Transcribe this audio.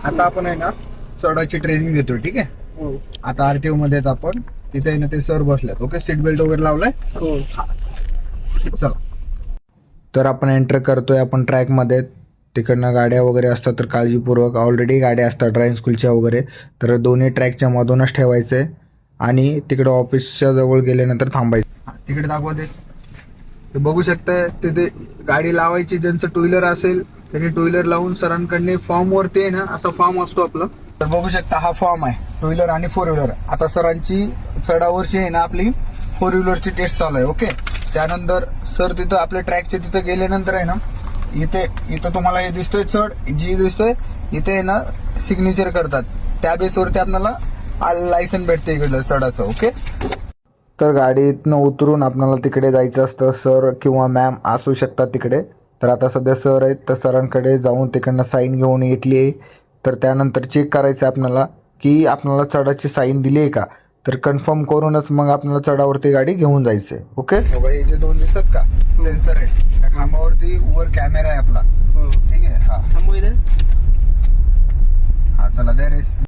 आता आपण आहे ना चढाची ट्रेनिंग घेतोय. ठीक आहे. हो आता आरटीओ मध्ये आहेत आपण. तिथे आहे ना ते सर बसल्यात. ओके. सीट बेल्ट वगैरे लावलाय. हो चला. तर आपण एंटर करतोय आपण ट्रॅक मध्ये. तिकडनं गाड्या वगैरे असतात तर काळजीपूर्वक. ऑलरेडी गाड्या असतात ड्रायव्हिंग स्कूलच्या वगैरे, तर दोन्ही ट्रॅकच्या मधूनच ठेवायचंय आणि तिकडे ऑफिसच्या जवळ गेल्यानंतर थांबायचं. तिकडे दाखवा ते. ते बघू शकताय तिथे गाडी लावायची. ज्यांचं टू व्हीलर असेल त्यांनी टू व्हीलर लावून सरांकडे फॉर्म वरती आहे ना असा फॉर्म असतो आपला. तर बघू शकता हा फॉर्म आहे टू व्हीलर आणि फोर व्हीलर. आता सरांची चढावरची आहे ना आपली फोर व्हीलरची टेस्ट चालू आहे. ओके. त्यानंतर सर तिथं आपल्या ट्रॅकच्या तिथे गेल्यानंतर आहे ना इथं तुम्हाला हे दिसतोय चढ जी दिसतोय इथे आहे ना सिग्नेचर करतात. त्या बेसवरती आपल्याला लायसन भेटते इकडलं चढाचं. ओके. तर गाडीतनं उतरून आपल्याला तिकडे जायचं असतं. सर किंवा मॅम असू शकतात तिकडे. तर आता सध्या सर आहेत तर सरांकडे जाऊन तिकडनं साईन घेऊन येतली आहे. तर त्यानंतर चेक करायचं आपल्याला की आपल्याला चढाची साईन दिली आहे का. तर कन्फर्म करूनच मग आपल्याला चढावरती गाडी घेऊन जायचंय. ओके. हे जे दोन दिसतात का सेन्सर आहे त्या खांबावरती वर कॅमेरा आहे आपला. हो ठीक आहे. हा थांबू इथे. हा चला द्या रेस.